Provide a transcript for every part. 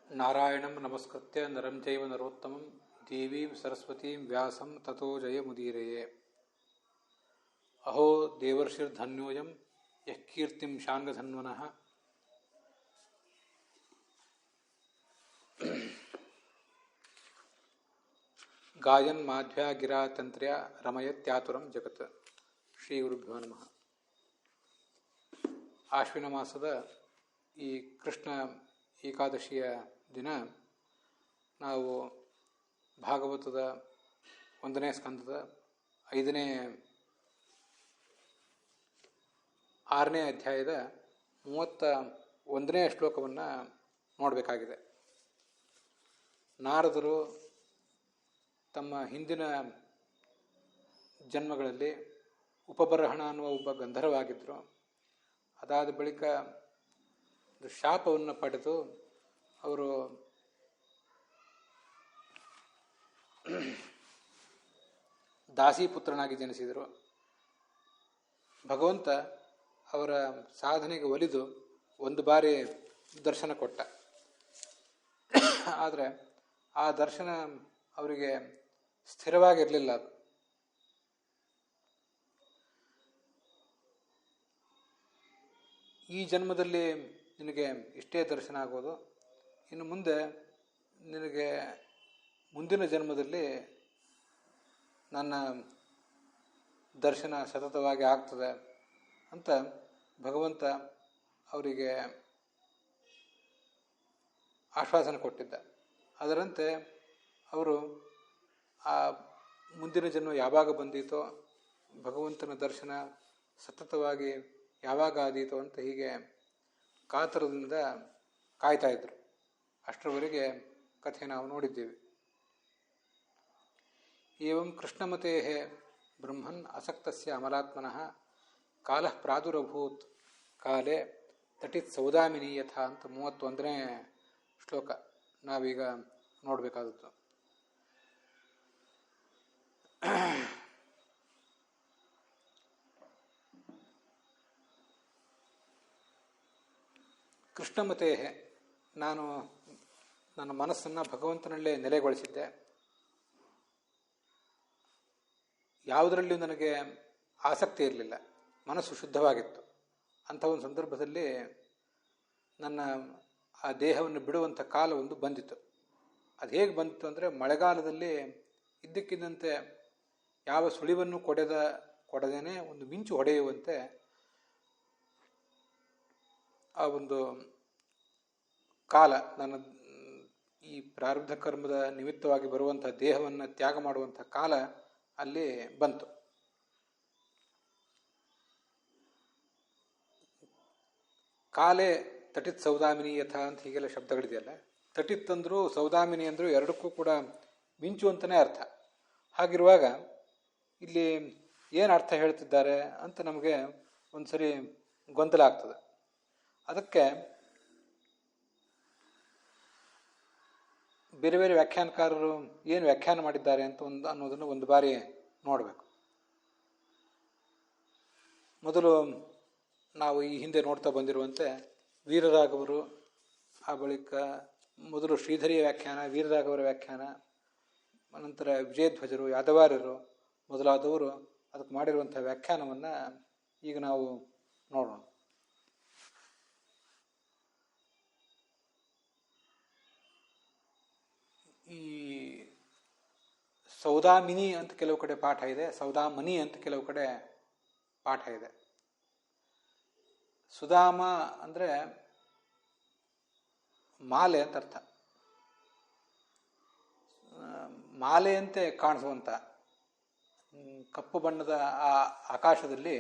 ನಾರಾಯಣಂ ನಮಸ್ಕೃತ್ಯ ನರಂ ಚೈವ ನರೋತ್ತಮಂ ದೇವೀಂ ಸರಸ್ವತೀಂ ವ್ಯಾಸಂ ತಥೋ ಜಯಮುದೀರಯೇ. ಅಹೋ ದೇವರ್ಷಿರ್ಧನ್ಯೋಯಂ ಯಃ ಕೀರ್ತಿಂ ಶಾನ್ಗಧನ್ವನಃ. ಗಾಯನ್ ಮಾಧ್ವ್ಯಾ ಗಿರಾ ತಂತ್ರ್ಯ ರಮಯತ್ಯಾತುರಂ ಜಗತ್. ಶ್ರೀ ಗುರುಭ್ಯೋ ನಮಃ. ಆಶ್ವಿನ ಮಾಸದ ಈ ಕೃಷ್ಣ ಏಕಾದಶಿಯ ದಿನ ನಾವು ಭಾಗವತದ 1ನೇ ಸ್ಕಂದದ 6ನೇ ಅಧ್ಯಾಯದ 31ನೇ ಶ್ಲೋಕವನ್ನು ನೋಡಬೇಕಾಗಿದೆ. ನಾರದರು ತಮ್ಮ ಹಿಂದಿನ ಜನ್ಮಗಳಲ್ಲಿ ಉಪಬರಹಣ ಅನ್ನುವ ಒಬ್ಬ ಗಂಧರ್ವವಾಗಿದ್ದರು. ಅದಾದ ಬಳಿಕ ಶಾಪವನ್ನು ಪಡೆದು ಅವರು ದಾಸಿಪುತ್ರನಾಗಿ ಜನಿಸಿದರು. ಭಗವಂತ ಅವರ ಸಾಧನೆಗೆ ಒಲಿದು ಒಂದು ಬಾರಿ ದರ್ಶನ ಕೊಟ್ಟ. ಆದರೆ ಆ ದರ್ಶನ ಅವರಿಗೆ ಸ್ಥಿರವಾಗಿರಲಿಲ್ಲ. ಅದು ಈ ಜನ್ಮದಲ್ಲಿ ನಿನಗೆ ಇಷ್ಟೇ ದರ್ಶನ ಆಗೋದು, ಇನ್ನು ಮುಂದೆ ನಿನಗೆ ಮುಂದಿನ ಜನ್ಮದಲ್ಲಿ ನನ್ನ ದರ್ಶನ ಸತತವಾಗಿ ಆಗ್ತದೆ ಅಂತ ಭಗವಂತ ಅವರಿಗೆ ಆಶ್ವಾಸನೆ ಕೊಟ್ಟಿದ್ದ. ಅದರಂತೆ ಅವರು ಆ ಮುಂದಿನ ಜನ್ಮ ಯಾವಾಗ ಬಂದೀತೋ, ಭಗವಂತನ ದರ್ಶನ ಸತತವಾಗಿ ಯಾವಾಗ ಆದೀತೋ ಅಂತ ಹೀಗೆ ಕಾತರದಿಂದ ಕಾಯ್ತಾ ಇದ್ರು. ಅಷ್ಟರವರೆಗೆ ಕಥೆ ನಾವು ನೋಡಿದ್ದೇವೆ. ಏವಂ ಕೃಷ್ಣಮತೆ ಬ್ರಹ್ಮನ್ ಅಸಕ್ತಸ್ಯ ಅಮಲಾತ್ಮನಃ ಕಾಲಃ ಪ್ರಾದುರಭೂತ್ ಕಾಲೇ ತಟಿತ್ ಸೌದಾಮಿನಿ ಯಥಾ ಅಂತ 31ನೇ ಶ್ಲೋಕ ನಾವೀಗ ನೋಡಬೇಕಾದದ್ದು. ಕೃಷ್ಣಮತೆ, ನಾನು ನನ್ನ ಮನಸ್ಸನ್ನು ಭಗವಂತನಲ್ಲೇ ನೆಲೆಗೊಳಿಸಿದ್ದೆ. ಯಾವುದರಲ್ಲಿಯೂ ನನಗೆ ಆಸಕ್ತಿ ಇರಲಿಲ್ಲ, ಮನಸ್ಸು ಶುದ್ಧವಾಗಿತ್ತು. ಅಂಥ ಒಂದು ಸಂದರ್ಭದಲ್ಲಿ ನನ್ನ ಆ ದೇಹವನ್ನು ಬಿಡುವಂಥ ಕಾಲ ಒಂದು ಬಂದಿತ್ತು. ಅದು ಹೇಗೆ ಬಂದಿತ್ತು ಅಂದರೆ, ಮಳೆಗಾಲದಲ್ಲಿ ಇದ್ದಕ್ಕಿದ್ದಂತೆ ಯಾವ ಸುಳಿವನ್ನು ಕೊಡದೇನೆ ಒಂದು ಮಿಂಚು ಹೊಡೆಯುವಂತೆ ಆ ಒಂದು ಕಾಲ, ನನ್ನ ಈ ಪ್ರಾರಬ್ಧ ಕರ್ಮದ ನಿಮಿತ್ತವಾಗಿ ಬರುವಂಥ ದೇಹವನ್ನು ತ್ಯಾಗ ಮಾಡುವಂಥ ಕಾಲ ಅಲ್ಲಿ ಬಂತು. ಕಾಲೇ ತಟಿತ್ ಸೌದಾಮಿನಿ ಯಥ ಅಂತ ಹೀಗೆಲ್ಲ ಶಬ್ದಗಳಿದೆಯಲ್ಲ, ತಟಿತ್ ಅಂದರು ಸೌದಾಮಿನಿ ಅಂದರು ಎರಡಕ್ಕೂ ಕೂಡ ಮಿಂಚು ಅಂತಲೇ ಅರ್ಥ. ಹಾಗಿರುವಾಗ ಇಲ್ಲಿ ಏನು ಅರ್ಥ ಹೇಳ್ತಿದ್ದಾರೆ ಅಂತ ನಮಗೆ ಒಂದು ಸರಿ ಗೊಂದಲ ಆಗ್ತದೆ. ಅದಕ್ಕೆ ಬೇರೆ ಬೇರೆ ವ್ಯಾಖ್ಯಾನಕಾರರು ಏನು ವ್ಯಾಖ್ಯಾನ ಮಾಡಿದ್ದಾರೆ ಅಂತ ಅನ್ನೋದನ್ನು ಒಂದು ಬಾರಿ ನೋಡಬೇಕು. ಮೊದಲು ನಾವು ಈ ಹಿಂದೆ ನೋಡ್ತಾ ಬಂದಿರುವಂತೆ ವೀರರಾಘವರು, ಆ ಬಳಿಕ ಮೊದಲು ಶ್ರೀಧರಿಯ ವ್ಯಾಖ್ಯಾನ, ವೀರರಾಘವರ ವ್ಯಾಖ್ಯಾನ, ಅನಂತರ ವಿಜಯಧ್ವಜರು, ಯಾದವಾರ್ಯರು ಮೊದಲಾದವರು ಅದಕ್ಕೆ ಮಾಡಿರುವಂಥ ವ್ಯಾಖ್ಯಾನವನ್ನು ಈಗ ನಾವು ನೋಡೋಣ. ಈ ಸೌದಾಮಿನಿ ಅಂತ ಕೆಲವು ಕಡೆ ಪಾಠ ಇದೆ, ಸೌದಾಮನಿ ಅಂತ ಕೆಲವು ಕಡೆ ಪಾಠ ಇದೆ. ಸುಧಾಮ ಅಂದರೆ ಮಾಲೆ ಅಂತ ಅರ್ಥ. ಮಾಲೆಯಂತೆ ಕಾಣಿಸುವಂಥ ಕಪ್ಪು ಬಣ್ಣದ ಆ ಆಕಾಶದಲ್ಲಿ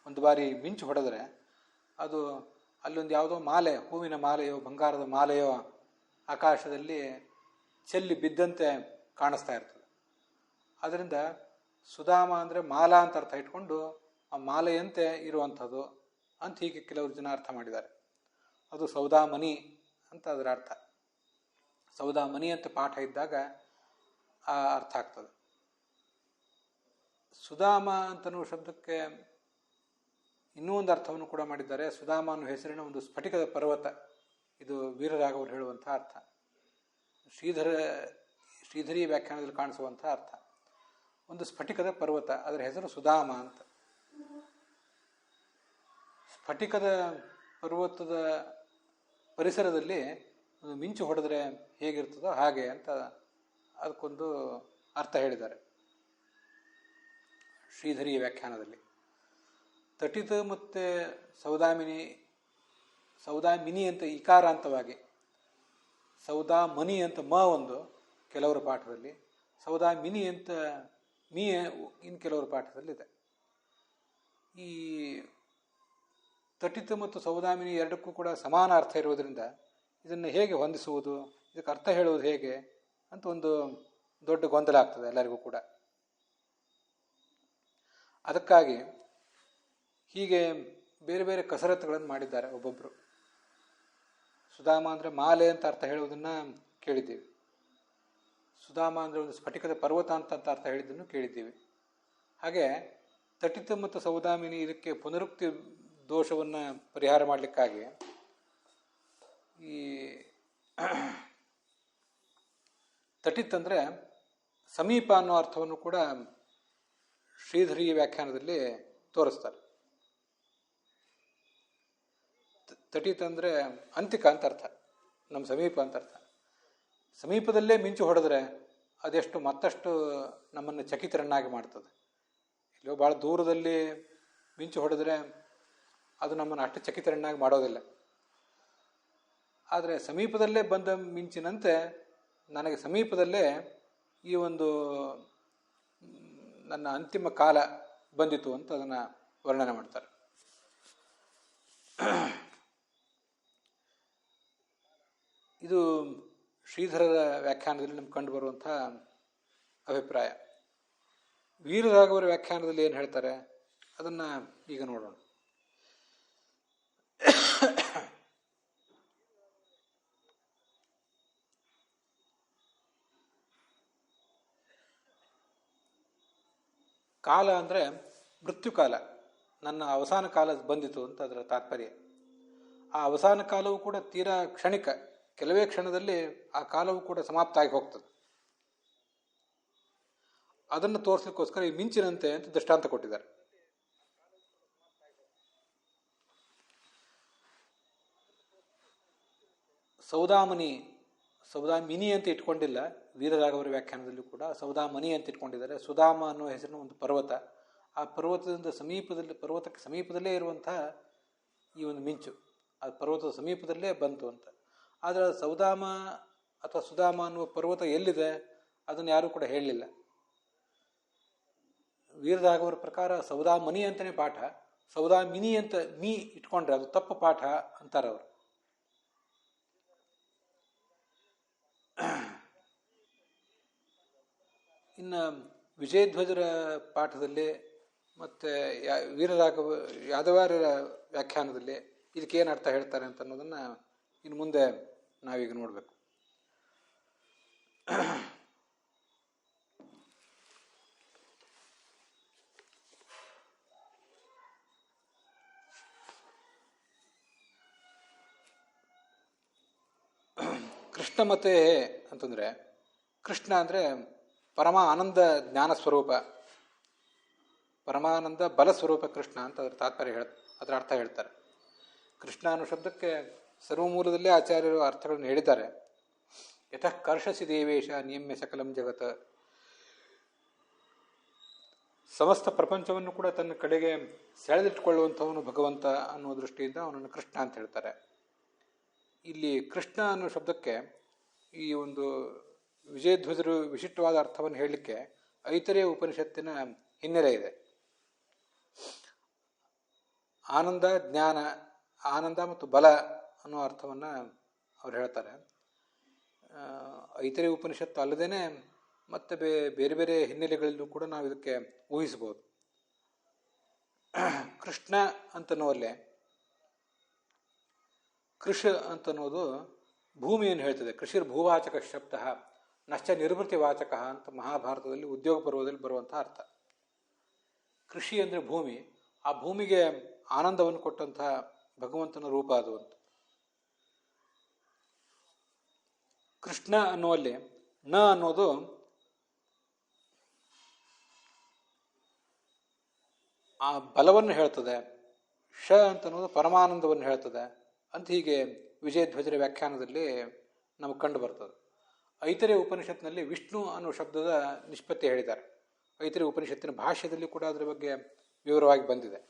ಒಂದು ಬಾರಿ ಮಿಂಚು ಹೊಡೆದರೆ ಅದು ಅಲ್ಲೊಂದು ಯಾವುದೋ ಮಾಲೆ, ಹೂವಿನ ಮಾಲೆಯೋ ಬಂಗಾರದ ಮಾಲೆಯೋ ಆಕಾಶದಲ್ಲಿ ಚೆಲ್ಲಿ ಬಿದ್ದಂತೆ ಕಾಣಿಸ್ತಾ ಇರ್ತದೆ. ಅದರಿಂದ ಸುಧಾಮ ಅಂದರೆ ಮಾಲಾ ಅಂತ ಅರ್ಥ ಇಟ್ಕೊಂಡು ಆ ಮಾಲೆಯಂತೆ ಇರುವಂಥದ್ದು ಅಂತ ಹೀಗೆ ಕೆಲವರು ಜನ ಅರ್ಥ ಮಾಡಿದ್ದಾರೆ. ಅದು ಸೌದಾಮನಿ ಅಂತ ಅದರ ಅರ್ಥ. ಸೌದಾಮನಿ ಅಂತ ಪಾಠ ಇದ್ದಾಗ ಆ ಅರ್ಥ ಆಗ್ತದೆ. ಸುಧಾಮ ಅಂತನೂ ಶಬ್ದಕ್ಕೆ ಇನ್ನೂ ಒಂದು ಅರ್ಥವನ್ನು ಕೂಡ ಮಾಡಿದ್ದಾರೆ. ಸುಧಾಮ ಅನ್ನೋ ಹೆಸರಿನ ಒಂದು ಸ್ಫಟಿಕದ ಪರ್ವತ ಇದು ವೀರರಾಘವರು ಹೇಳುವಂಥ ಅರ್ಥ. ಶ್ರೀಧರಿ ವ್ಯಾಖ್ಯಾನದಲ್ಲಿ ಕಾಣಿಸುವಂಥ ಅರ್ಥ. ಒಂದು ಸ್ಫಟಿಕದ ಪರ್ವತ, ಅದರ ಹೆಸರು ಸುಧಾಮ ಅಂತ. ಸ್ಫಟಿಕದ ಪರ್ವತದ ಪರಿಸರದಲ್ಲಿ ಒಂದು ಮಿಂಚು ಹೊಡೆದ್ರೆ ಹೇಗಿರ್ತದೋ ಹಾಗೆ ಅಂತ ಅದಕ್ಕೊಂದು ಅರ್ಥ ಹೇಳಿದ್ದಾರೆ ಶ್ರೀಧರಿ ವ್ಯಾಖ್ಯಾನದಲ್ಲಿ. ತಟಿತ ಮತ್ತು ಸೌದಾಮಿನಿ ಅಂತ ಇಕಾರಾಂತವಾಗಿ, ಸೌದಾಮನಿ ಅಂತ ಮ ಒಂದು ಕೆಲವರ ಪಾಠದಲ್ಲಿ, ಸೌದಾಮಿನಿ ಅಂತ ಮೀ ಇನ್ನು ಕೆಲವರ ಪಾಠದಲ್ಲಿದೆ. ಈ ತಟಿತ ಮತ್ತು ಸೌದಾಮಿನಿ ಎರಡಕ್ಕೂ ಕೂಡ ಸಮಾನ ಅರ್ಥ ಇರುವುದರಿಂದ ಇದನ್ನು ಹೇಗೆ ಹೊಂದಿಸುವುದು, ಇದಕ್ಕೆ ಅರ್ಥ ಹೇಳುವುದು ಹೇಗೆ ಅಂತ ಒಂದು ದೊಡ್ಡ ಗೊಂದಲ ಆಗ್ತದೆ ಎಲ್ಲರಿಗೂ ಕೂಡ. ಅದಕ್ಕಾಗಿ ಹೀಗೆ ಬೇರೆ ಬೇರೆ ಕಸರತ್ತುಗಳನ್ನು ಮಾಡಿದ್ದಾರೆ ಒಬ್ಬೊಬ್ಬರು. ಸುಧಾಮ ಅಂದರೆ ಮಾಲೆ ಅಂತ ಅರ್ಥ ಹೇಳುವುದನ್ನು ಕೇಳಿದ್ದೀವಿ. ಸುಧಾಮ ಅಂದರೆ ಒಂದು ಸ್ಫಟಿಕದ ಪರ್ವತ ಅಂತ ಅರ್ಥ ಹೇಳಿದ್ದನ್ನು ಕೇಳಿದ್ದೀವಿ. ಹಾಗೆ ತಟಿತ ಮತ್ತು ಸೌದಾಮಿನಿ ಇದಕ್ಕೆ ಪುನರುಕ್ತಿ ದೋಷವನ್ನು ಪರಿಹಾರ ಮಾಡಲಿಕ್ಕಾಗಿ ಈ ತಟಿತ್ ಅಂದರೆ ಸಮೀಪ ಅನ್ನೋ ಅರ್ಥವನ್ನು ಕೂಡ ಶ್ರೀಧರಿ ವ್ಯಾಖ್ಯಾನದಲ್ಲಿ ತೋರಿಸ್ತಾರೆ. ತಟಿತ್ ಅಂದರೆ ಅಂತಿಕ ಅಂತ ಅರ್ಥ, ನಮ್ಮ ಸಮೀಪ ಅಂತ ಅರ್ಥ. ಸಮೀಪದಲ್ಲೇ ಮಿಂಚು ಹೊಡೆದ್ರೆ ಅದೆಷ್ಟು ಮತ್ತಷ್ಟು ನಮ್ಮನ್ನು ಚಕಿತರನ್ನಾಗಿ ಮಾಡ್ತದೆ. ಇಲ್ಲೋ ಭಾಳ ದೂರದಲ್ಲಿ ಮಿಂಚು ಹೊಡೆದ್ರೆ ಅದು ನಮ್ಮನ್ನು ಅಷ್ಟು ಚಕಿತರನ್ನಾಗಿ ಮಾಡೋದಿಲ್ಲ. ಆದರೆ ಸಮೀಪದಲ್ಲೇ ಬಂದ ಮಿಂಚಿನಂತೆ ನನಗೆ ಸಮೀಪದಲ್ಲೇ ಈ ಒಂದು ನನ್ನ ಅಂತಿಮ ಕಾಲ ಬಂದಿತು ಅಂತ ಅದನ್ನು ವರ್ಣನೆ ಮಾಡ್ತಾರೆ. ಇದು ಶ್ರೀಧರರ ವ್ಯಾಖ್ಯಾನದಲ್ಲಿ ನಮ್ಗೆ ಕಂಡು ಬರುವಂಥ ಅಭಿಪ್ರಾಯ. ವೀರರಾಘವರ ವ್ಯಾಖ್ಯಾನದಲ್ಲಿ ಏನು ಹೇಳ್ತಾರೆ ಅದನ್ನು ಈಗ ನೋಡೋಣ. ಕಾಲ ಅಂದರೆ ಮೃತ್ಯುಕಾಲ, ನನ್ನ ಅವಸಾನ ಕಾಲ ಬಂದಿತು ಅಂತ ಅದರ ತಾತ್ಪರ್ಯ. ಆ ಅವಸಾನ ಕಾಲವು ಕೂಡ ತೀರಾ ಕ್ಷಣಿಕ, ಕೆಲವೇ ಕ್ಷಣದಲ್ಲಿ ಆ ಕಾಲವು ಕೂಡ ಸಮಾಪ್ತ ಆಗಿ ಹೋಗ್ತದೆ. ಅದನ್ನು ತೋರಿಸ್ಲಿಕ್ಕೋಸ್ಕರ ಈ ಮಿಂಚಿನಂತೆ ಅಂತ ದೃಷ್ಟಾಂತ ಕೊಟ್ಟಿದ್ದಾರೆ. ಸೌದಾಮಿನಿ ಅಂತ ಇಟ್ಕೊಂಡಿಲ್ಲ, ವೀರರಾಘವರ ವ್ಯಾಖ್ಯಾನದಲ್ಲೂ ಕೂಡ ಸೌದಾಮನಿ ಅಂತ ಇಟ್ಕೊಂಡಿದ್ದಾರೆ. ಸುಧಾಮ ಅನ್ನೋ ಹೆಸರಿನ ಒಂದು ಪರ್ವತ, ಆ ಪರ್ವತದಿಂದ ಪರ್ವತಕ್ಕೆ ಸಮೀಪದಲ್ಲೇ ಇರುವಂತಹ ಈ ಒಂದು ಮಿಂಚು ಆ ಪರ್ವತದ ಸಮೀಪದಲ್ಲೇ ಬಂತು ಅಂತ. ಆದರೆ ಸೌದಾಮ ಅಥವಾ ಸುಧಾಮ ಅನ್ನುವ ಪರ್ವತ ಎಲ್ಲಿದೆ ಅದನ್ನು ಯಾರೂ ಕೂಡ ಹೇಳಲಿಲ್ಲ. ವೀರರಾಘವರ ಪ್ರಕಾರ ಸೌದಾಮನಿ ಅಂತಲೇ ಪಾಠ, ಸೌದಾಮಿನಿ ಅಂತ ಮೀ ಇಟ್ಕೊಂಡ್ರೆ ಅದು ತಪ್ಪು ಪಾಠ ಅಂತಾರೆ ಅವರು. ಇನ್ನು ವಿಜಯಧ್ವಜರ ಪಾಠದಲ್ಲಿ ಮತ್ತು ಯಾದವಾರ್ಯರ ವ್ಯಾಖ್ಯಾನದಲ್ಲಿ ಇದಕ್ಕೇನು ಅರ್ಥ ಹೇಳ್ತಾರೆ ಅಂತ ಅನ್ನೋದನ್ನು ಇನ್ನು ಮುಂದೆ ನಾವೀಗ ನೋಡಬೇಕು. ಕೃಷ್ಣಮತೆ ಅಂತಂದರೆ, ಕೃಷ್ಣ ಅಂದರೆ ಪರಮ ಆನಂದ ಜ್ಞಾನ ಸ್ವರೂಪ, ಪರಮಾನಂದ ಬಲ ಸ್ವರೂಪ ಕೃಷ್ಣ ಅಂತ ಅದರ ತಾತ್ಪರ್ಯ ಅದರ ಅರ್ಥ ಹೇಳ್ತಾರೆ. ಕೃಷ್ಣ ಅನ್ನೋ ಶಬ್ದಕ್ಕೆ ಸರ್ವಮೂಲದಲ್ಲೇ ಆಚಾರ್ಯರು ಅರ್ಥಗಳನ್ನು ಹೇಳಿದ್ದಾರೆ. ಯತಃ ಕರ್ಷಸಿ ದೇವೇಶ ನಿಯಮ್ಯ ಸಕಲಂ ಜಗತ್, ಸಮಸ್ತ ಪ್ರಪಂಚವನ್ನು ಕೂಡ ತನ್ನ ಕಡೆಗೆ ಸೆಳೆದಿಟ್ಟುಕೊಳ್ಳುವಂಥವನು ಭಗವಂತ ಅನ್ನೋ ದೃಷ್ಟಿಯಿಂದ ಅವನನ್ನು ಕೃಷ್ಣ ಅಂತ ಹೇಳ್ತಾರೆ. ಇಲ್ಲಿ ಕೃಷ್ಣ ಅನ್ನೋ ಶಬ್ದಕ್ಕೆ ಈ ಒಂದು ವಿಜಯಧ್ವಜರು ವಿಶಿಷ್ಟವಾದ ಅರ್ಥವನ್ನು ಹೇಳಲಿಕ್ಕೆ ಐತರೇಯ ಉಪನಿಷತ್ತಿನ ಹಿನ್ನೆಲೆ ಇದೆ. ಆನಂದ ಜ್ಞಾನ, ಆನಂದ ಮತ್ತು ಬಲ ಅನ್ನೋ ಅರ್ಥವನ್ನು ಅವ್ರು ಹೇಳ್ತಾರೆ. ಐತರೇಯ ಉಪನಿಷತ್ತು ಅಲ್ಲದೇ ಮತ್ತು ಬೇರೆ ಬೇರೆ ಹಿನ್ನೆಲೆಗಳಲ್ಲೂ ಕೂಡ ನಾವು ಇದಕ್ಕೆ ಊಹಿಸ್ಬೋದು. ಕೃಷ್ಣ ಅಂತನ್ನುವಲ್ಲೇ ಕೃಷ ಅಂತನ್ನೋದು ಭೂಮಿಯನ್ನು ಹೇಳ್ತದೆ. ಕೃಷಿರ್ ಭೂವಾಚಕ ಶಬ್ದ ನಶ್ಚ ನಿರ್ವೃತಿ ವಾಚಕ ಅಂತ ಮಹಾಭಾರತದಲ್ಲಿ ಉದ್ಯೋಗ ಪರ್ವದಲ್ಲಿ ಬರುವಂಥ ಅರ್ಥ. ಕೃಷಿ ಅಂದರೆ ಭೂಮಿ, ಆ ಭೂಮಿಗೆ ಆನಂದವನ್ನು ಕೊಟ್ಟಂತಹ ಭಗವಂತನ ರೂಪ ಅದು ಅಂತ. ಕೃಷ್ಣ ಅನ್ನುವಲ್ಲಿ ನ ಅನ್ನೋದು ಆ ಬಲವನ್ನು ಹೇಳ್ತದೆ, ಶ ಅಂತ ಅನ್ನೋದು ಪರಮಾನಂದವನ್ನು ಹೇಳ್ತದೆ ಅಂತ ಹೀಗೆ ವಿಜಯಧ್ವಜರ ವ್ಯಾಖ್ಯಾನದಲ್ಲಿ ನಮಗೆ ಕಂಡು ಬರ್ತದೆ. ಐತರೇಯ ಉಪನಿಷತ್ನಲ್ಲಿ ವಿಷ್ಣು ಅನ್ನೋ ಶಬ್ದದ ನಿಷ್ಪತ್ತಿ ಹೇಳಿದ್ದಾರೆ. ಐತರೇಯ ಉಪನಿಷತ್ತಿನ ಭಾಷ್ಯದಲ್ಲಿ ಕೂಡ ಅದರ ಬಗ್ಗೆ ವಿವರವಾಗಿ ಬಂದಿದೆ.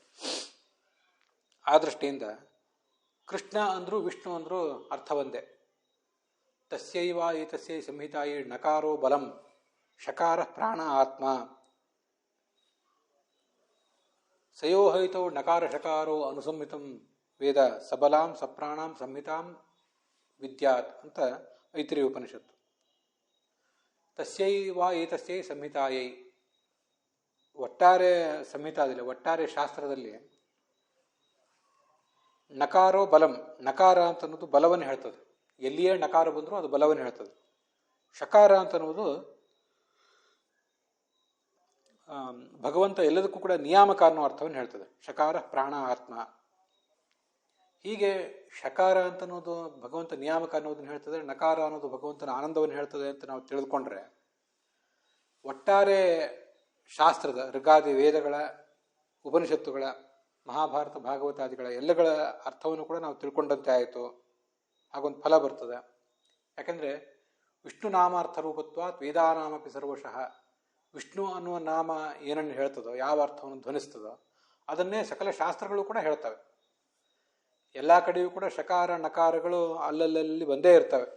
ಆ ದೃಷ್ಟಿಯಿಂದ ಕೃಷ್ಣ ಅಂದರೂ ವಿಷ್ಣು ಅಂದರೂ ಅರ್ಥ ಒಂದೇ. ತಸ್ಯೈವ ಏತಸ್ಯೈ ಸಂಹಿತಾಯಿ ನಕಾರೋ ಬಲಂ ಶಕಾರ ಪ್ರಾಣ ಆತ್ಮ ಸಯೋಹೈತೌ ನಕಾರ ಶಕಾರೋ ಅನುಸಂಹಿತಂ ವೇದ ಸಬಲಾಂ ಸಪ್ರಾಣಾಂ ಸಂಹಿತಾಂ ವಿದ್ಯಾತ್ ಅಂತ ಐತರೇಯ ಉಪನಿಷತ್ತು. ತಸ್ಯೈವ ಏತಸ್ಯೈ ಸಂಹಿತಾಯೈ, ಒಟ್ಟಾರೆ ಸಂಹಿತಾದಲ್ಲಿ, ಒಟ್ಟಾರೆ ಶಾಸ್ತ್ರದಲ್ಲಿ ನಕಾರೋ ಬಲಂ, ನಕಾರ ಅಂತ ಅನ್ನೋದು ಬಲವನ್ನು ಹೇಳ್ತದೆ. ಎಲ್ಲಿಯೇ ನಕಾರ ಬಂದರೂ ಅದು ಬಲವನ್ನು ಹೇಳ್ತದೆ. ಶಕಾರ ಅಂತ ಅನ್ನೋದು ಭಗವಂತ ಎಲ್ಲದಕ್ಕೂ ಕೂಡ ನಿಯಾಮಕ ಅನ್ನೋ ಅರ್ಥವನ್ನು ಹೇಳ್ತದೆ. ಶಕಾರ ಪ್ರಾಣ ಆತ್ಮ. ಹೀಗೆ ಶಕಾರ ಅಂತ ಅನ್ನೋದು ಭಗವಂತ ನಿಯಾಮಕ ಅನ್ನೋದನ್ನು ಹೇಳ್ತದೆ, ನಕಾರ ಅನ್ನೋದು ಭಗವಂತನ ಆನಂದವನ್ನು ಹೇಳ್ತದೆ ಅಂತ ನಾವು ತಿಳಿದುಕೊಂಡ್ರೆ ಒಟ್ಟಾರೆ ಶಾಸ್ತ್ರದ ಋಗಾದಿ ವೇದಗಳ, ಉಪನಿಷತ್ತುಗಳ, ಮಹಾಭಾರತ ಭಾಗವತಾದಿಗಳ ಎಲ್ಲಗಳ ಅರ್ಥವನ್ನು ಕೂಡ ನಾವು ತಿಳ್ಕೊಂಡಂತೆ ಆಯಿತು. ಹಾಗೊಂದು ಫಲ ಬರ್ತದೆ. ಯಾಕೆಂದರೆ ವಿಷ್ಣು ನಾಮಾರ್ಥ ರೂಪತ್ವಾತ್ ವೇದಾನಾಮಪಿ ಸರ್ವಶಃ. ವಿಷ್ಣು ಅನ್ನುವ ನಾಮ ಏನನ್ನು ಹೇಳ್ತದೋ, ಯಾವ ಅರ್ಥವನ್ನು ಧ್ವನಿಸ್ತದೋ ಅದನ್ನೇ ಸಕಲ ಶಾಸ್ತ್ರಗಳು ಕೂಡ ಹೇಳ್ತವೆ. ಎಲ್ಲ ಕಡೆಯೂ ಕೂಡ ಶಕಾರ ನಕಾರಗಳು ಅಲ್ಲಲ್ಲಿ ಬಂದೇ ಇರ್ತವೆ.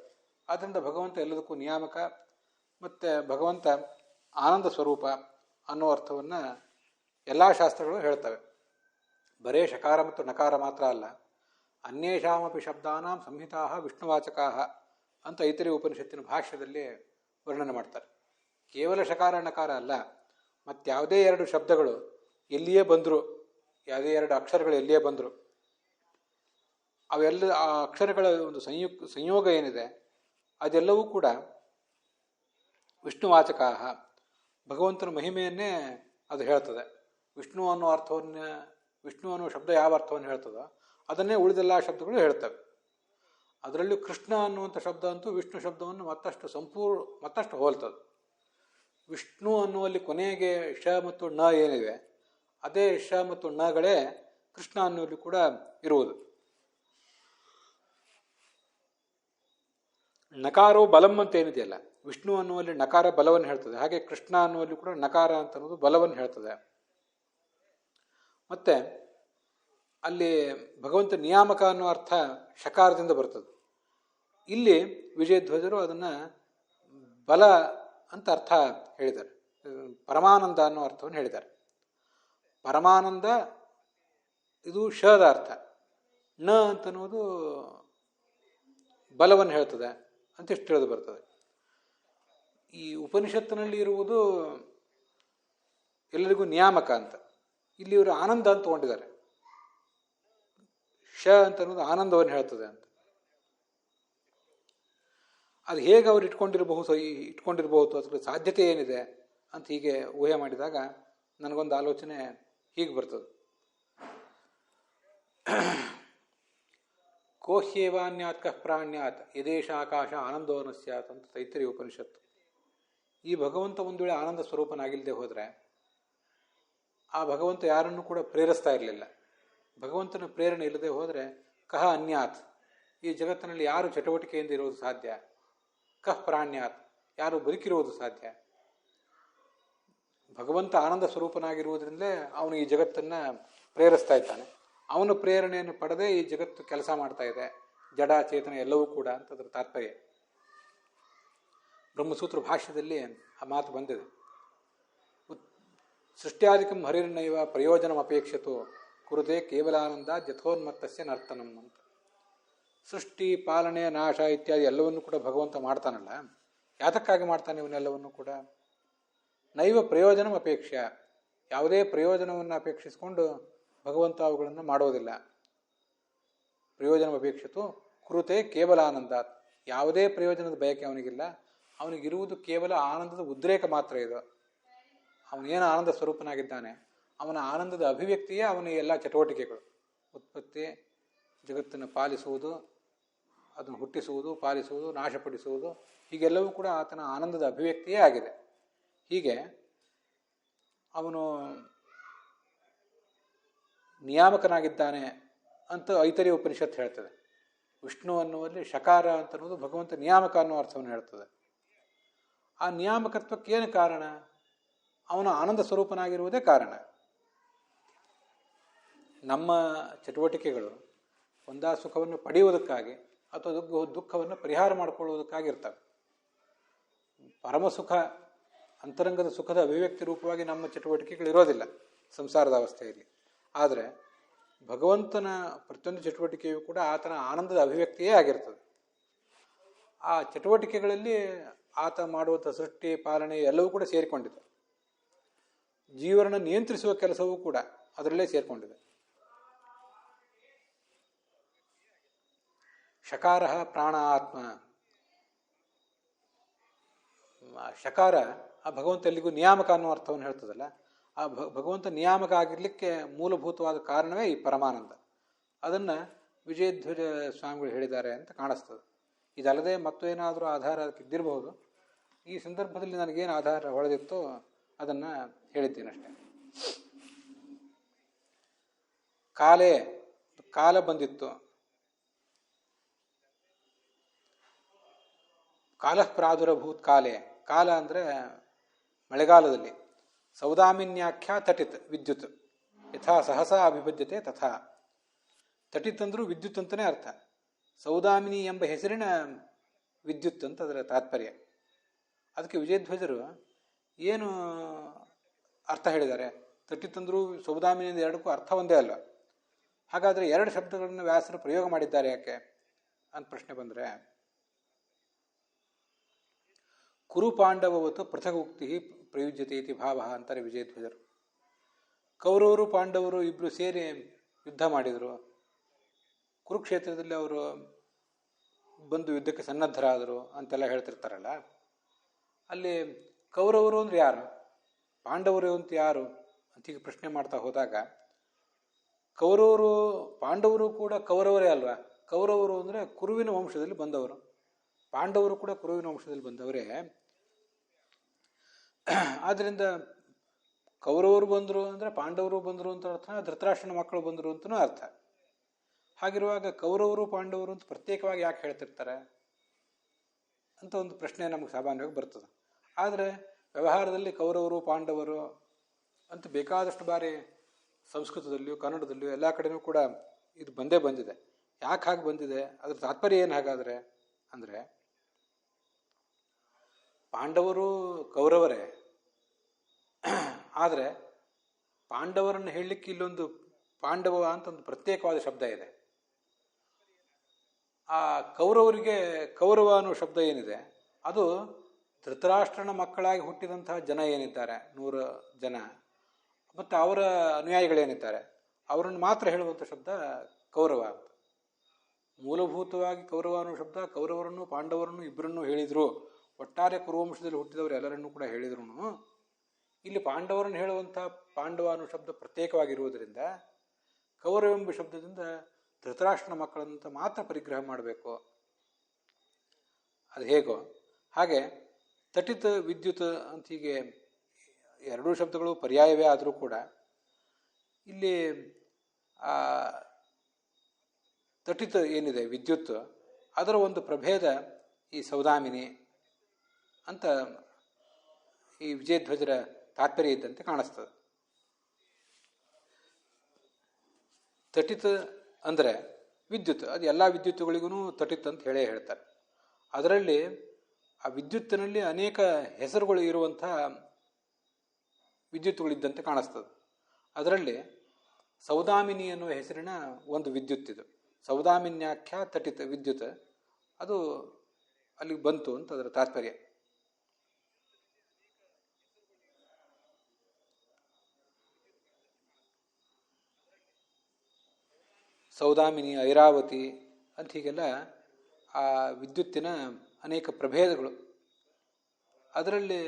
ಆದ್ದರಿಂದ ಭಗವಂತ ಎಲ್ಲದಕ್ಕೂ ನಿಯಾಮಕ ಮತ್ತು ಭಗವಂತ ಆನಂದ ಸ್ವರೂಪ ಅನ್ನೋ ಅರ್ಥವನ್ನು ಎಲ್ಲ ಶಾಸ್ತ್ರಗಳು ಹೇಳ್ತವೆ. ಬರೇ ಶಕಾರ ಮತ್ತು ನಕಾರ ಮಾತ್ರ ಅಲ್ಲ, ಅನ್ಯೇಷಾಮಪಿ ಶಬ್ದಾನಾಂ ಸಂಹಿತಾ ವಿಷ್ಣುವಾಚಕಾ ಅಂತ ಐತರೇಯ ಉಪನಿಷತ್ತಿನ ಭಾಷ್ಯದಲ್ಲಿ ವರ್ಣನೆ ಮಾಡ್ತಾರೆ. ಕೇವಲ ಶಕಾರ ನಕಾರ ಅಲ್ಲ, ಮತ್ಯಾವುದೇ ಎರಡು ಶಬ್ದಗಳು ಎಲ್ಲಿಯೇ ಬಂದರು, ಯಾವುದೇ ಎರಡು ಅಕ್ಷರಗಳು ಎಲ್ಲಿಯೇ ಬಂದರು, ಅವೆಲ್ಲ ಆ ಅಕ್ಷರಗಳ ಒಂದು ಸಂಯೋಗ ಏನಿದೆ ಅದೆಲ್ಲವೂ ಕೂಡ ವಿಷ್ಣುವಾಚಕಾ, ಭಗವಂತನ ಮಹಿಮೆಯನ್ನೇ ಅದು ಹೇಳ್ತದೆ. ವಿಷ್ಣು ಅನ್ನೋ ಅರ್ಥವನ್ನು, ವಿಷ್ಣು ಅನ್ನೋ ಶಬ್ದ ಯಾವ ಅರ್ಥವನ್ನು ಹೇಳ್ತದೋ ಅದನ್ನೇ ಉಳಿದೆಲ್ಲ ಶಬ್ದಗಳು ಹೇಳ್ತವೆ. ಅದರಲ್ಲೂ ಕೃಷ್ಣ ಅನ್ನುವಂಥ ಶಬ್ದ ಅಂತೂ ವಿಷ್ಣು ಶಬ್ದವನ್ನು ಮತ್ತಷ್ಟು ಹೋಲ್ತದೆ. ವಿಷ್ಣು ಅನ್ನುವಲ್ಲಿ ಕೊನೆಗೆ ಶ ಮತ್ತು ಣ ಏನಿವೆ ಅದೇ ಶ ಮತ್ತು ಣಗಳೇ ಕೃಷ್ಣ ಅನ್ನುವಲ್ಲಿ ಕೂಡ ಇರುವುದು. ನಕಾರೋ ಬಲಂ ಅಂತ ಏನಿದೆಯಲ್ಲ, ವಿಷ್ಣು ಅನ್ನುವಲ್ಲಿ ನಕಾರ ಬಲವನ್ನು ಹೇಳ್ತದೆ, ಹಾಗೆ ಕೃಷ್ಣ ಅನ್ನುವಲ್ಲಿ ಕೂಡ ನಕಾರ ಅಂತ ಅನ್ನೋದು ಬಲವನ್ನು ಹೇಳ್ತದೆ. ಮತ್ತೆ ಅಲ್ಲಿ ಭಗವಂತ ನಿಯಾಮಕ ಅನ್ನೋ ಅರ್ಥ ಶಕಾರದಿಂದ ಬರ್ತದೆ. ಇಲ್ಲಿ ವಿಜಯಧ್ವಜರು ಅದನ್ನು ಬಲ ಅಂತ ಅರ್ಥ ಹೇಳಿದ್ದಾರೆ. ಪರಮಾನಂದ ಅನ್ನೋ ಅರ್ಥವನ್ನು ಹೇಳಿದ್ದಾರೆ. ಪರಮಾನಂದ ಇದು ಶದ ಅರ್ಥ, ನ ಅಂತನ್ನುವುದು ಬಲವನ್ನು ಹೇಳ್ತದೆ ಅಂತ ಇಷ್ಟು ತಿಳಿದು ಬರ್ತದೆ. ಈ ಉಪನಿಷತ್ತಿನಲ್ಲಿ ಇರುವುದು ಎಲ್ಲರಿಗೂ ನಿಯಾಮಕ ಅಂತ, ಇಲ್ಲಿ ಇವರು ಆನಂದ ಅಂತ ತಗೊಂಡಿದ್ದಾರೆ. ಶ ಅಂತ ಅನ್ನೋದು ಆನಂದವನ್ನು ಹೇಳ್ತದೆ ಅಂತ. ಅದು ಹೇಗೆ ಅವ್ರು ಇಟ್ಕೊಂಡಿರಬಹುದು ಅದರ ಸಾಧ್ಯತೆ ಏನಿದೆ ಅಂತ ಹೀಗೆ ಊಹೆ ಮಾಡಿದಾಗ ನನಗೊಂದು ಆಲೋಚನೆ ಹೀಗೆ ಬರ್ತದೆ. ಕೋಹ್ಯೇವಾನ್ಯಾತ್ ಕಃ ಪ್ರಾಣ್ಯಾತ್ ಯದೇಶ ಆಕಾಶ ಆನಂದೋನ ಸ್ಯಾತ್ ಅಂತ ತೈತ್ತರೀಯ ಉಪನಿಷತ್ತು. ಈ ಭಗವಂತ ಒಂದು ವೇಳೆ ಆನಂದ ಸ್ವರೂಪನಾಗಿಲ್ಲದೆ ಹೋದರೆ ಆ ಭಗವಂತ ಯಾರನ್ನು ಕೂಡ ಪ್ರೇರಿಸ್ತಾ ಇರಲಿಲ್ಲ. ಭಗವಂತನ ಪ್ರೇರಣೆ ಇಲ್ಲದೆ ಹೋದರೆ ಕಹ ಅನ್ಯಾತ್, ಈ ಜಗತ್ತಿನಲ್ಲಿ ಯಾರು ಚಟುವಟಿಕೆಯಿಂದ ಇರೋದು ಸಾಧ್ಯ? ಕಃ ಪ್ರಾಣ್ಯಾತ್, ಯಾರು ಬದುಕಿರುವುದು ಸಾಧ್ಯ? ಭಗವಂತ ಆನಂದ ಸ್ವರೂಪನಾಗಿರುವುದರಿಂದಲೇ ಅವನು ಈ ಜಗತ್ತನ್ನು ಪ್ರೇರಿಸ್ತಾ ಇದ್ದಾನೆ. ಅವನ ಪ್ರೇರಣೆಯನ್ನು ಪಡೆದೇ ಈ ಜಗತ್ತು ಕೆಲಸ ಮಾಡ್ತಾ ಇದೆ, ಜಡ ಚೇತನ ಎಲ್ಲವೂ ಕೂಡ ಅಂತ ಅದರ ತಾತ್ಪರ್ಯ. ಬ್ರಹ್ಮಸೂತ್ರ ಭಾಷ್ಯದಲ್ಲಿ ಆ ಮಾತು ಬಂದಿದೆ. ಸೃಷ್ಟ್ಯಾದಿಕಂ ಹರಿರ್ನೈವ ಪ್ರಯೋಜನಂ ಅಪೇಕ್ಷಿತೋ ಕುರುತೆ ಕೇವಲಾನಂದ ಯಥೋನ್ಮತ್ತಸ್ಯ ನರ್ತನಂ ಅಂತ. ಸೃಷ್ಟಿ, ಪಾಲನೆ, ನಾಶ ಇತ್ಯಾದಿ ಎಲ್ಲವನ್ನೂ ಕೂಡ ಭಗವಂತ ಮಾಡ್ತಾನಲ್ಲ, ಯಾತಕ್ಕಾಗಿ ಮಾಡ್ತಾನೆ ಇವನ್ನೆಲ್ಲವನ್ನು ಕೂಡ? ನೈವ ಪ್ರಯೋಜನಂ ಅಪೇಕ್ಷ, ಯಾವುದೇ ಪ್ರಯೋಜನವನ್ನು ಅಪೇಕ್ಷಿಸಿಕೊಂಡು ಭಗವಂತ ಅವುಗಳನ್ನು ಮಾಡೋದಿಲ್ಲ. ಪ್ರಯೋಜನ ಅಪೇಕ್ಷಿತು ಕುರುತೆ ಕೇವಲ ಆನಂದ, ಯಾವುದೇ ಪ್ರಯೋಜನದ ಬಯಕೆ ಅವನಿಗಿಲ್ಲ. ಅವನಿಗಿರುವುದು ಕೇವಲ ಆನಂದದ ಉದ್ರೇಕ ಮಾತ್ರ ಇದು. ಅವನೇನು ಆನಂದ ಸ್ವರೂಪನಾಗಿದ್ದಾನೆ, ಅವನ ಆನಂದದ ಅಭಿವ್ಯಕ್ತಿಯೇ ಅವನ ಎಲ್ಲ ಚಟುವಟಿಕೆಗಳು. ಉತ್ಪತ್ತಿ, ಜಗತ್ತನ್ನು ಪಾಲಿಸುವುದು, ಅದನ್ನು ಹುಟ್ಟಿಸುವುದು, ಪಾಲಿಸುವುದು, ನಾಶಪಡಿಸುವುದು, ಹೀಗೆಲ್ಲವೂ ಕೂಡ ಆತನ ಆನಂದದ ಅಭಿವ್ಯಕ್ತಿಯೇ ಆಗಿದೆ. ಹೀಗೆ ಅವನು ನಿಯಾಮಕನಾಗಿದ್ದಾನೆ ಅಂತ ಐತರೇಯ ಉಪನಿಷತ್ತು ಹೇಳ್ತದೆ. ವಿಷ್ಣು ಅನ್ನುವಲ್ಲಿ ಶಕಾರ ಅಂತ ಅನ್ನೋದು ಭಗವಂತ ನಿಯಾಮಕ ಅನ್ನೋ ಅರ್ಥವನ್ನು ಹೇಳ್ತದೆ. ಆ ನಿಯಾಮಕತ್ವಕ್ಕೆ ಏನು ಕಾರಣ? ಅವನ ಆನಂದ ಸ್ವರೂಪನಾಗಿರುವುದೇ ಕಾರಣ. ನಮ್ಮ ಚಟುವಟಿಕೆಗಳು ಒಂದಾ ಸುಖವನ್ನು ಪಡೆಯುವುದಕ್ಕಾಗಿ ಅಥವಾ ದುಃಖವನ್ನು ಪರಿಹಾರ ಮಾಡಿಕೊಳ್ಳುವುದಕ್ಕಾಗಿರ್ತವೆ. ಪರಮಸುಖ, ಅಂತರಂಗದ ಸುಖದ ಅಭಿವ್ಯಕ್ತಿ ರೂಪವಾಗಿ ನಮ್ಮ ಚಟುವಟಿಕೆಗಳಿರೋದಿಲ್ಲ ಸಂಸಾರದ ಅವಸ್ಥೆಯಲ್ಲಿ. ಆದರೆ ಭಗವಂತನ ಪ್ರತಿಯೊಂದು ಚಟುವಟಿಕೆಯೂ ಕೂಡ ಆತನ ಆನಂದದ ಅಭಿವ್ಯಕ್ತಿಯೇ ಆಗಿರ್ತದೆ. ಆ ಚಟುವಟಿಕೆಗಳಲ್ಲಿ ಆತ ಮಾಡುವಂಥ ಸೃಷ್ಟಿ, ಪಾಲನೆ ಎಲ್ಲವೂ ಕೂಡ ಸೇರಿಕೊಂಡಿದೆ. ಜೀವನ ನಿಯಂತ್ರಿಸುವ ಕೆಲಸವೂ ಕೂಡ ಅದರಲ್ಲೇ ಸೇರಿಕೊಂಡಿದೆ. ಶಕಾರ ಪ್ರಾಣ ಆತ್ಮ. ಶಕಾರ ಆ ಭಗವಂತ ಎಲ್ಲಿಗೂ ನಿಯಾಮಕ ಅನ್ನೋ ಅರ್ಥವನ್ನು ಹೇಳ್ತದಲ್ಲ, ಆ ಭಗವಂತ ನಿಯಾಮಕ ಆಗಿರ್ಲಿಕ್ಕೆ ಮೂಲಭೂತವಾದ ಕಾರಣವೇ ಈ ಪರಮಾನಂದ. ಅದನ್ನು ವಿಜಯಧ್ವಜ ಸ್ವಾಮಿಗಳು ಹೇಳಿದ್ದಾರೆ ಅಂತ ಕಾಣಿಸ್ತದೆ. ಇದಲ್ಲದೆ ಮತ್ತೇನಾದರೂ ಆಧಾರ ಅದಕ್ಕೆ ಇದ್ದಿರಬಹುದು. ಈ ಸಂದರ್ಭದಲ್ಲಿ ನನಗೇನು ಆಧಾರ ಹೊಳೆದಿತ್ತೋ ಅದನ್ನು ಹೇಳಿದ್ದೇನಷ್ಟೆ. ಕಾಲ ಬಂದಿತ್ತು. ಕಾಲಃ ಪ್ರಾದುರಭೂತ್ ಕಾಲೇ. ಕಾಲ ಅಂದರೆ ಮಳೆಗಾಲದಲ್ಲಿ. ಸೌದಾಮಿನ್ಯಾಖ್ಯಾ ತಟಿತ್ ವಿದ್ಯುತ್ ಯಥಾ ಸಹಸಾ ಅಭಿಬದ್ಧತೆ ತಥಾ. ತಟಿತ್ ಅಂದರೂ ವಿದ್ಯುತ್ ಅಂತಲೇ ಅರ್ಥ. ಸೌದಾಮಿನಿ ಎಂಬ ಹೆಸರಿನ ವಿದ್ಯುತ್ ಅಂತ ಅದರ ತಾತ್ಪರ್ಯ. ಅದಕ್ಕೆ ವಿಜಯಧ್ವಜರು ಏನು ಅರ್ಥ ಹೇಳಿದ್ದಾರೆ? ತಟಿತ್ ಅಂದರೂ ಸೌದಾಮಿನಿ ಎರಡಕ್ಕೂ ಅರ್ಥ ಒಂದೇ ಅಲ್ಲ. ಹಾಗಾದರೆ ಎರಡು ಶಬ್ದಗಳನ್ನು ವ್ಯಾಸರು ಪ್ರಯೋಗ ಮಾಡಿದ್ದಾರೆ ಯಾಕೆ ಅಂತ ಪ್ರಶ್ನೆ ಬಂದರೆ, ಕುರು ಪಾಂಡವವತ್ತು ಪೃಥಗುಕ್ತಿ ಪ್ರಯುಜ್ಯತೆ ಇತಿ ಭಾವ ಅಂತಾರೆ ವಿಜಯಧ್ವಜರು. ಕೌರವರು ಪಾಂಡವರು ಇಬ್ಬರು ಸೇರಿ ಯುದ್ಧ ಮಾಡಿದರು. ಕುರುಕ್ಷೇತ್ರದಲ್ಲಿ ಅವರು ಬಂದು ಯುದ್ಧಕ್ಕೆ ಸನ್ನದ್ಧರಾದರು ಅಂತೆಲ್ಲ ಹೇಳ್ತಿರ್ತಾರಲ್ಲ. ಅಲ್ಲಿ ಕೌರವರು ಅಂದ್ರೆ ಯಾರು, ಪಾಂಡವರು ಅಂತ ಯಾರು ಅಂತೀಗ ಪ್ರಶ್ನೆ ಮಾಡ್ತಾ ಹೋದಾಗ, ಕೌರವರು ಪಾಂಡವರು ಕೂಡ ಕೌರವರೇ ಅಲ್ವಾ? ಕೌರವರು ಅಂದರೆ ಕುರುವಿನ ವಂಶದಲ್ಲಿ ಬಂದವರು, ಪಾಂಡವರು ಕೂಡ ಕುರುವಿನ ವಂಶದಲ್ಲಿ ಬಂದವರೇ. ಆದ್ದರಿಂದ ಕೌರವರು ಬಂದರು ಅಂದರೆ ಪಾಂಡವರು ಬಂದರು ಅಂತ ಅರ್ಥ, ಧೃತರಾಷ್ಟ್ರನ ಮಕ್ಕಳು ಬಂದರು ಅಂತಲೂ ಅರ್ಥ. ಹಾಗಿರುವಾಗ ಕೌರವರು ಪಾಂಡವರು ಅಂತ ಪ್ರತ್ಯೇಕವಾಗಿ ಯಾಕೆ ಹೇಳ್ತಿರ್ತಾರೆ ಅಂತ ಒಂದು ಪ್ರಶ್ನೆ ನಮಗೆ ಸಾಮಾನ್ಯವಾಗಿ ಬರ್ತದೆ. ಆದರೆ ವ್ಯವಹಾರದಲ್ಲಿ ಕೌರವರು ಪಾಂಡವರು ಅಂತ ಬೇಕಾದಷ್ಟು ಬಾರಿ ಸಂಸ್ಕೃತದಲ್ಲಿಯೂ ಕನ್ನಡದಲ್ಲಿಯೂ ಎಲ್ಲ ಕಡೆಯೂ ಕೂಡ ಇದು ಬಂದೇ ಬಂದಿದೆ. ಯಾಕೆ ಹಾಗೆ ಬಂದಿದೆ, ಅದ್ರ ತಾತ್ಪರ್ಯ ಏನು ಹಾಗಾದರೆ ಅಂದರೆ, ಪಾಂಡವರು ಕೌರವರೇ, ಆದರೆ ಪಾಂಡವರನ್ನು ಹೇಳಲಿಕ್ಕೆ ಇಲ್ಲೊಂದು ಪಾಂಡವ ಅಂತ ಒಂದು ಪ್ರತ್ಯೇಕವಾದ ಶಬ್ದ ಇದೆ. ಆ ಕೌರವರಿಗೆ ಕೌರವ ಅನ್ನೋ ಶಬ್ದ ಏನಿದೆ ಅದು ಧೃತರಾಷ್ಟ್ರನ ಮಕ್ಕಳಾಗಿ ಹುಟ್ಟಿದಂತಹ ಜನ ಏನಿದ್ದಾರೆ 100 ಜನ ಮತ್ತು ಅವರ ಅನುಯಾಯಿಗಳೇನಿದ್ದಾರೆ ಅವರನ್ನು ಮಾತ್ರ ಹೇಳುವಂಥ ಶಬ್ದ ಕೌರವ ಅಂತ. ಮೂಲಭೂತವಾಗಿ ಕೌರವ ಅನ್ನೋ ಶಬ್ದ ಕೌರವರನ್ನು ಪಾಂಡವರನ್ನು ಇಬ್ಬರನ್ನು ಹೇಳಿದರು. ಒಟ್ಟಾರೆ ಕುರುವಂಶದಲ್ಲಿ ಹುಟ್ಟಿದವರು ಎಲ್ಲರನ್ನೂ ಕೂಡ ಹೇಳಿದ್ರು. ಇಲ್ಲಿ ಪಾಂಡವರನ್ನು ಹೇಳುವಂಥ ಪಾಂಡವ ಅನ್ನೋ ಶಬ್ದ ಪ್ರತ್ಯೇಕವಾಗಿರುವುದರಿಂದ ಕೌರವ ಎಂಬ ಶಬ್ದದಿಂದ ಧೃತರಾಷ್ಟ್ರನ ಮಕ್ಕಳಂತ ಮಾತ್ರ ಪರಿಗ್ರಹ ಮಾಡಬೇಕು. ಅದು ಹೇಗೋ ಹಾಗೆ ತಟಿತ್ ವಿದ್ಯುತ್ ಅಂತ ಹೀಗೆ ಎರಡೂ ಶಬ್ದಗಳು ಪರ್ಯಾಯವೇ ಆದರೂ ಕೂಡ ಇಲ್ಲಿ ತಟಿತ್ ಏನಿದೆ ವಿದ್ಯುತ್, ಅದರ ಒಂದು ಪ್ರಭೇದ ಈ ಸೌದಾಮಿನಿ ಅಂತ ಈ ವಿಜಯಧ್ವಜರ ತಾತ್ಪರ್ಯ ಇದ್ದಂತೆ ಕಾಣಿಸ್ತದೆ. ತಟಿತ್ ಅಂದರೆ ವಿದ್ಯುತ್, ಅದು ಎಲ್ಲ ವಿದ್ಯುತ್ತುಗಳಿಗೂ ತಟಿತ್ ಅಂತ ಹೇಳೇ ಹೇಳ್ತಾರೆ. ಅದರಲ್ಲಿ ಆ ವಿದ್ಯುತ್ತಿನಲ್ಲಿ ಅನೇಕ ಹೆಸರುಗಳು ಇರುವಂಥ ವಿದ್ಯುತ್ತುಗಳಿದ್ದಂತೆ ಕಾಣಿಸ್ತದೆ. ಅದರಲ್ಲಿ ಸೌದಾಮಿನಿ ಎನ್ನುವ ಹೆಸರಿನ ಒಂದು ವಿದ್ಯುತ್ ಇದು, ಸೌದಾಮಿನ್ಯಾಖ್ಯ ತಟಿತ್ ವಿದ್ಯುತ್, ಅದು ಅಲ್ಲಿಗೆ ಬಂತು ಅಂತ ಅದರ ತಾತ್ಪರ್ಯ. ಸೌದಾಮಿನಿ, ಐರಾವತಿ ಅಂತ ಹೀಗೆಲ್ಲ ಆ ವಿದ್ಯುತ್ತಿನ ಅನೇಕ ಪ್ರಭೇದಗಳು. ಅದರಲ್ಲಿ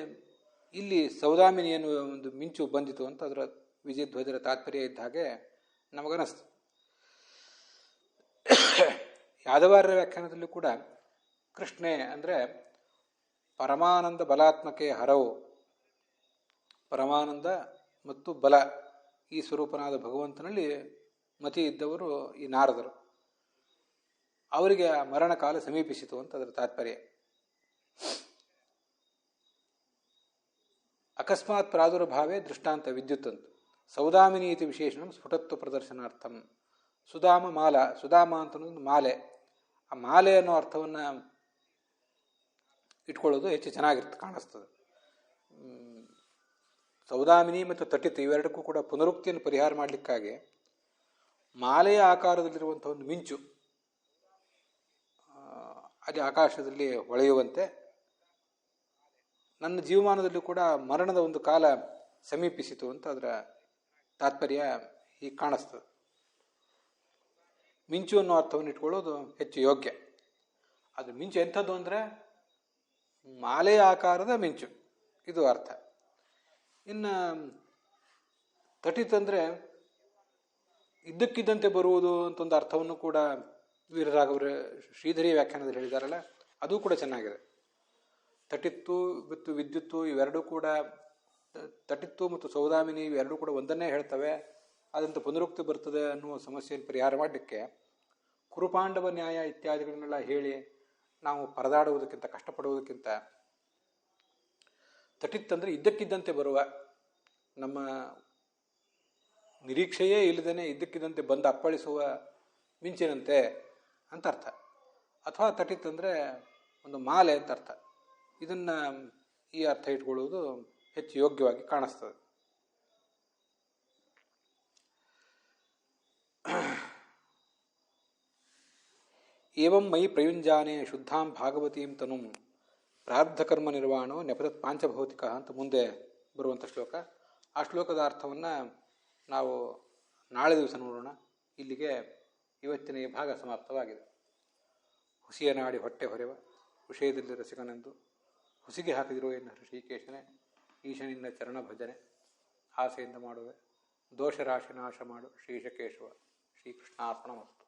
ಇಲ್ಲಿ ಸೌದಾಮಿನಿ ಎನ್ನುವ ಒಂದು ಮಿಂಚು ಬಂದಿತು ಅಂತ ಅದರ ವಿಜಯಧ್ವಜರ ತಾತ್ಪರ್ಯ ಇದ್ದ ಹಾಗೆ ನಮಗನಿಸ್ತು. ಯಾದವಾರ್ಯ ವ್ಯಾಖ್ಯಾನದಲ್ಲೂ ಕೂಡ ಕೃಷ್ಣೆ ಅಂದರೆ ಪರಮಾನಂದ ಬಲಾತ್ಮಕೆ ಹರವು, ಪರಮಾನಂದ ಮತ್ತು ಬಲ ಈ ಸ್ವರೂಪನಾದ ಭಗವಂತನಲ್ಲಿ ಮತಿ ಇದ್ದವರು ಈ ನಾರದರು. ಅವರಿಗೆ ಆ ಮರಣಕಾಲ ಸಮೀಪಿಸಿತು ಅಂತ ಅದರ ತಾತ್ಪರ್ಯ. ಅಕಸ್ಮಾತ್ ಪ್ರಾದುರ್ಭಾವೇ ದೃಷ್ಟಾಂತ ವಿದ್ಯುತ್ ಅಂತ ಸೌದಾಮಿನಿ ಇತಿ ವಿಶೇಷಣ ಸ್ಫುಟತ್ವ ಪ್ರದರ್ಶನಾರ್ಥಂ. ಸುಧಾಮ ಮಾಲ, ಸುಧಾಮ ಅಂತ ಅನ್ನೋದು ಮಾಲೆ. ಆ ಮಾಲೆ ಅನ್ನೋ ಅರ್ಥವನ್ನು ಇಟ್ಕೊಳ್ಳೋದು ಹೆಚ್ಚು ಚೆನ್ನಾಗಿರುತ್ತೆ, ಕಾಣಿಸ್ತದೆ. ಸೌದಾಮಿನಿ ಮತ್ತು ತಟಿತ್ ಇವೆರಡಕ್ಕೂ ಕೂಡ ಪುನರುಕ್ತಿಯನ್ನು ಪರಿಹಾರ ಮಾಡಲಿಕ್ಕಾಗಿ ಮಾಲೆಯ ಆಕಾರದಲ್ಲಿರುವಂಥ ಒಂದು ಮಿಂಚು ಅದು ಆಕಾಶದಲ್ಲಿ ಹೊಳೆಯುವಂತೆ ನನ್ನ ಜೀವಮಾನದಲ್ಲೂ ಕೂಡ ಮರಣದ ಒಂದು ಕಾಲ ಸಮೀಪಿಸಿತು ಅಂತ ಅದರ ತಾತ್ಪರ್ಯ ಹೀಗೆ ಕಾಣಿಸ್ತದೆ. ಮಿಂಚು ಅನ್ನೋ ಅರ್ಥವನ್ನು ಇಟ್ಕೊಳ್ಳೋದು ಹೆಚ್ಚು ಯೋಗ್ಯ. ಅದು ಮಿಂಚು ಎಂಥದ್ದು ಅಂದರೆ ಮಾಲೆಯ ಆಕಾರದ ಮಿಂಚು, ಇದು ಅರ್ಥ. ಇನ್ನು ತಟಿತ್ ಅಂದರೆ ಇದ್ದಕ್ಕಿದ್ದಂತೆ ಬರುವುದು ಅಂತ ಒಂದು ಅರ್ಥವನ್ನು ಕೂಡ ವೀರರಾಘವರ ಶ್ರೀಧರಿ ವ್ಯಾಖ್ಯಾನದಲ್ಲಿ ಹೇಳಿದಾರಲ್ಲ, ಅದು ಕೂಡ ಚೆನ್ನಾಗಿದೆ. ತಟಿತ್ತು ಮತ್ತು ವಿದ್ಯುತ್ತು ಇವೆರಡೂ ಕೂಡ, ತಟಿತ್ತು ಮತ್ತು ಸೌದಾಮಿನಿ ಇವೆರಡೂ ಕೂಡ ಒಂದನ್ನೇ ಹೇಳ್ತವೆ. ಅದಂತ ಪುನರುಕ್ತಿ ಬರ್ತದೆ ಅನ್ನುವ ಸಮಸ್ಯೆಯನ್ನು ಪರಿಹಾರ ಮಾಡಲಿಕ್ಕೆ ಕುರುಪಾಂಡವ ನ್ಯಾಯ ಇತ್ಯಾದಿಗಳನ್ನೆಲ್ಲ ಹೇಳಿ ನಾವು ಪರದಾಡುವುದಕ್ಕಿಂತ, ಕಷ್ಟಪಡುವುದಕ್ಕಿಂತ ತಟಿತ್ ಅಂದರೆ ಇದ್ದಕ್ಕಿದ್ದಂತೆ ಬರುವ, ನಮ್ಮ ನಿರೀಕ್ಷೆಯೇ ಇಲ್ಲದೇ ಇದ್ದಕ್ಕಿದ್ದಂತೆ ಬಂದು ಅಪ್ಪಳಿಸುವ ಮಿಂಚಿನಂತೆ ಅಂತ ಅರ್ಥ. ಅಥವಾ ತಟಿತ್ ಅಂದರೆ ಒಂದು ಮಾಲೆ ಅಂತ ಅರ್ಥ. ಇದನ್ನು ಈ ಅರ್ಥ ಇಟ್ಕೊಳ್ಳುವುದು ಹೆಚ್ಚು ಯೋಗ್ಯವಾಗಿ ಕಾಣಿಸ್ತದೆ. ಏವಂ ಮೈ ಪ್ರಯುಂಜಾನೆ ಶುದ್ಧಾಂ ಭಾಗವತೀಂ ತನುಂ ಪ್ರಾರಬ್ಧಕರ್ಮ ನಿರ್ವಾಣೋ ನೆಪದತ್ ಪಾಂಚಭೌತಿಕ ಅಂತ ಮುಂದೆ ಬರುವಂಥ ಶ್ಲೋಕ. ಆ ಶ್ಲೋಕದ ಅರ್ಥವನ್ನು ನಾವು ನಾಳೆ ದಿವಸ ನೋಡೋಣ. ಇಲ್ಲಿಗೆ ಇವತ್ತಿನ ಈ ಭಾಗ ಸಮಾಪ್ತವಾಗಿದೆ. ಹುಸಿಯ ನಾಡಿ ಹೊಟ್ಟೆ ಹೊರೆವ ವಿಷಯದಲ್ಲಿ ರಸಿಕನೆಂದು ಹುಸಿಗೆ ಹಾಕಿದಿರೋ ಎನ್ನ ಶ್ರೀಕೇಶನೇ, ಈಶನಿಂದ ಚರಣ ಭಜನೆ ಆಸೆಯಿಂದ ಮಾಡುವೆ, ದೋಷರಾಶಿ ನಾಶ ಮಾಡು ಶ್ರೀಶಕೇಶವ. ಶ್ರೀಕೃಷ್ಣಾರ್ಪಣಮಸ್ತು.